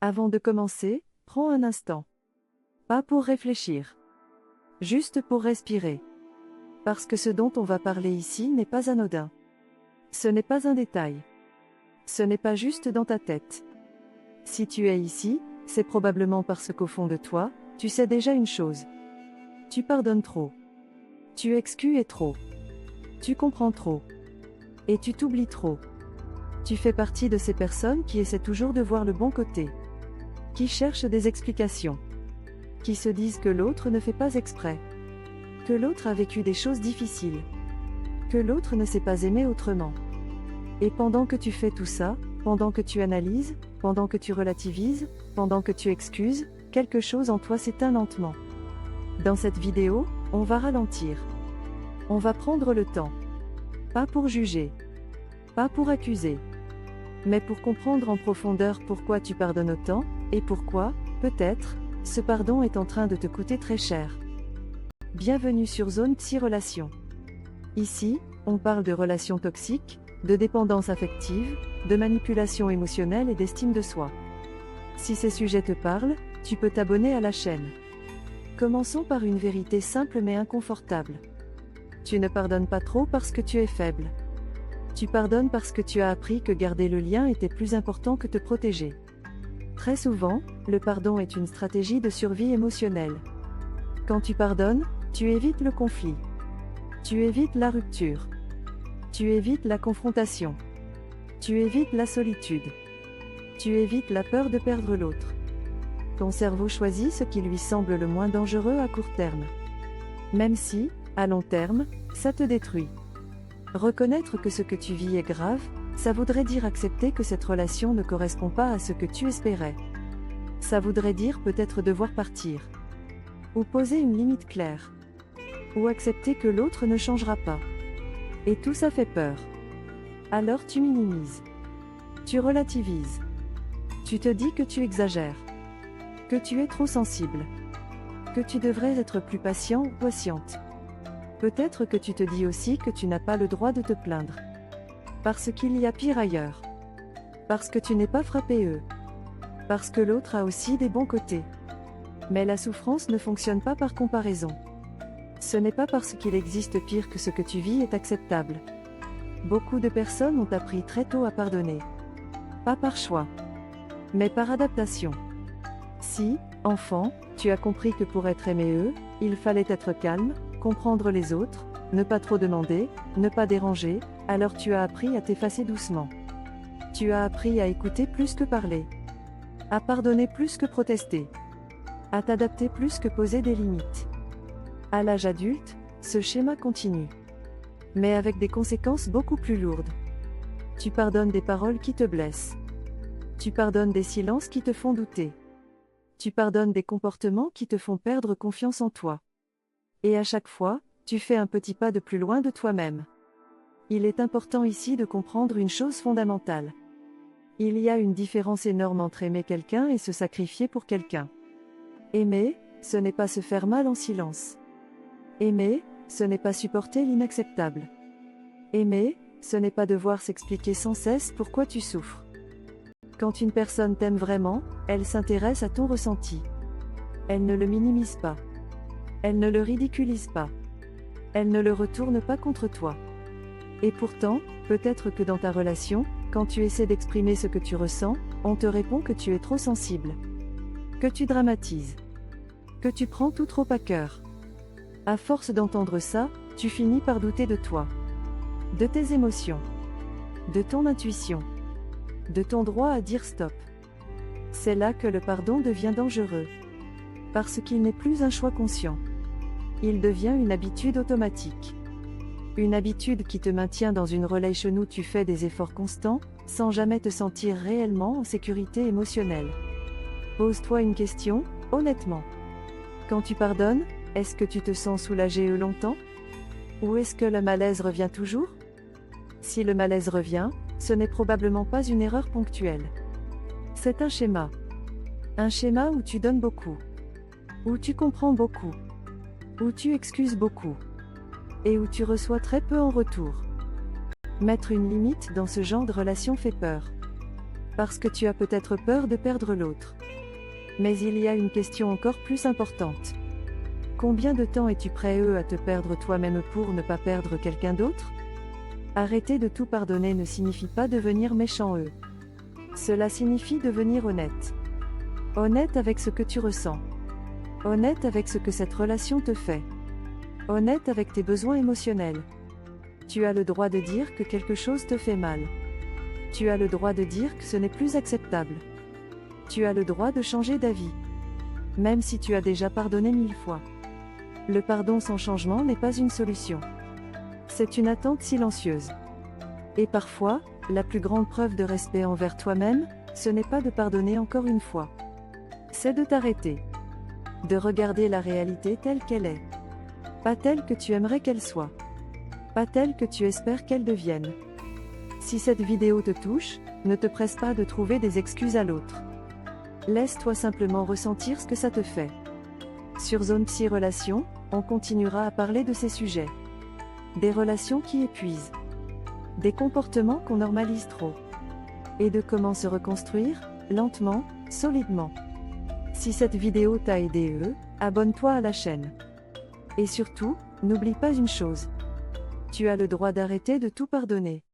Avant de commencer, prends un instant. Pas pour réfléchir. Juste pour respirer. Parce que ce dont on va parler ici n'est pas anodin. Ce n'est pas un détail. Ce n'est pas juste dans ta tête. Si tu es ici, c'est probablement parce qu'au fond de toi, tu sais déjà une chose. Tu pardonnes trop. Tu excuses trop. Tu comprends trop. Et tu t'oublies trop. Tu fais partie de ces personnes qui essaient toujours de voir le bon côté. Qui cherchent des explications. Qui se disent que l'autre ne fait pas exprès. Que l'autre a vécu des choses difficiles. Que l'autre ne s'est pas aimé autrement. Et pendant que tu fais tout ça, pendant que tu analyses, pendant que tu relativises, pendant que tu excuses, quelque chose en toi s'éteint lentement. Dans cette vidéo, on va ralentir. On va prendre le temps. Pas pour juger. Pas pour accuser. Mais pour comprendre en profondeur pourquoi tu pardonnes autant, et pourquoi, peut-être, ce pardon est en train de te coûter très cher. Bienvenue sur Zone Psy Relations. Ici, on parle de relations toxiques, de dépendance affective, de manipulation émotionnelle et d'estime de soi. Si ces sujets te parlent, tu peux t'abonner à la chaîne. Commençons par une vérité simple mais inconfortable. Tu ne pardonnes pas trop parce que tu es faible. Tu pardonnes parce que tu as appris que garder le lien était plus important que te protéger. Très souvent, le pardon est une stratégie de survie émotionnelle. Quand tu pardonnes, tu évites le conflit. Tu évites la rupture. Tu évites la confrontation. Tu évites la solitude. Tu évites la peur de perdre l'autre. Ton cerveau choisit ce qui lui semble le moins dangereux à court terme. Même si, à long terme, ça te détruit. Reconnaître que ce que tu vis est grave, ça voudrait dire accepter que cette relation ne correspond pas à ce que tu espérais. Ça voudrait dire peut-être devoir partir. Ou poser une limite claire. Ou accepter que l'autre ne changera pas. Et tout ça fait peur. Alors tu minimises. Tu relativises. Tu te dis que tu exagères. Que tu es trop sensible. Que tu devrais être plus patient ou patiente. Peut-être que tu te dis aussi que tu n'as pas le droit de te plaindre. Parce qu'il y a pire ailleurs. Parce que tu n'es pas frappé eux. Parce que l'autre a aussi des bons côtés. Mais la souffrance ne fonctionne pas par comparaison. Ce n'est pas parce qu'il existe pire que ce que tu vis est acceptable. Beaucoup de personnes ont appris très tôt à pardonner. Pas par choix. Mais par adaptation. Si, enfant, tu as compris que pour être aimé eux, il fallait être calme, comprendre les autres, ne pas trop demander, ne pas déranger, alors tu as appris à t'effacer doucement. Tu as appris à écouter plus que parler. À pardonner plus que protester. À t'adapter plus que poser des limites. À l'âge adulte, ce schéma continue. Mais avec des conséquences beaucoup plus lourdes. Tu pardonnes des paroles qui te blessent. Tu pardonnes des silences qui te font douter. Tu pardonnes des comportements qui te font perdre confiance en toi. Et à chaque fois, tu fais un petit pas de plus loin de toi-même. Il est important ici de comprendre une chose fondamentale. Il y a une différence énorme entre aimer quelqu'un et se sacrifier pour quelqu'un. Aimer, ce n'est pas se faire mal en silence. Aimer, ce n'est pas supporter l'inacceptable. Aimer, ce n'est pas devoir s'expliquer sans cesse pourquoi tu souffres. Quand une personne t'aime vraiment, elle s'intéresse à ton ressenti. Elle ne le minimise pas. Elle ne le ridiculise pas. Elle ne le retourne pas contre toi. Et pourtant, peut-être que dans ta relation, quand tu essaies d'exprimer ce que tu ressens, on te répond que tu es trop sensible. Que tu dramatises. Que tu prends tout trop à cœur. À force d'entendre ça, tu finis par douter de toi. De tes émotions. De ton intuition. De ton droit à dire stop. C'est là que le pardon devient dangereux. Parce qu'il n'est plus un choix conscient. Il devient une habitude automatique. Une habitude qui te maintient dans une relation où tu fais des efforts constants, sans jamais te sentir réellement en sécurité émotionnelle. Pose-toi une question, honnêtement. Quand tu pardonnes, est-ce que tu te sens soulagé longtemps? Ou est-ce que le malaise revient toujours? Si le malaise revient, ce n'est probablement pas une erreur ponctuelle. C'est un schéma. Un schéma où tu donnes beaucoup. Où tu comprends beaucoup. Où tu excuses beaucoup. Et où tu reçois très peu en retour. Mettre une limite dans ce genre de relation fait peur. Parce que tu as peut-être peur de perdre l'autre. Mais il y a une question encore plus importante. Combien de temps es-tu prêt à te perdre toi-même pour ne pas perdre quelqu'un d'autre? Arrêter de tout pardonner ne signifie pas devenir méchant. Cela signifie devenir honnête. Honnête avec ce que tu ressens. Honnête avec ce que cette relation te fait. Honnête avec tes besoins émotionnels. Tu as le droit de dire que quelque chose te fait mal. Tu as le droit de dire que ce n'est plus acceptable. Tu as le droit de changer d'avis. Même si tu as déjà pardonné 1000 fois. Le pardon sans changement n'est pas une solution. C'est une attente silencieuse. Et parfois, la plus grande preuve de respect envers toi-même, ce n'est pas de pardonner encore une fois. C'est de t'arrêter. De regarder la réalité telle qu'elle est. Pas telle que tu aimerais qu'elle soit. Pas telle que tu espères qu'elle devienne. Si cette vidéo te touche, ne te presse pas de trouver des excuses à l'autre. Laisse-toi simplement ressentir ce que ça te fait. Sur Zone Psy Relations, on continuera à parler de ces sujets. Des relations qui épuisent. Des comportements qu'on normalise trop. Et de comment se reconstruire, lentement, solidement. Si cette vidéo t'a aidé, abonne-toi à la chaîne. Et surtout, n'oublie pas une chose. Tu as le droit d'arrêter de tout pardonner.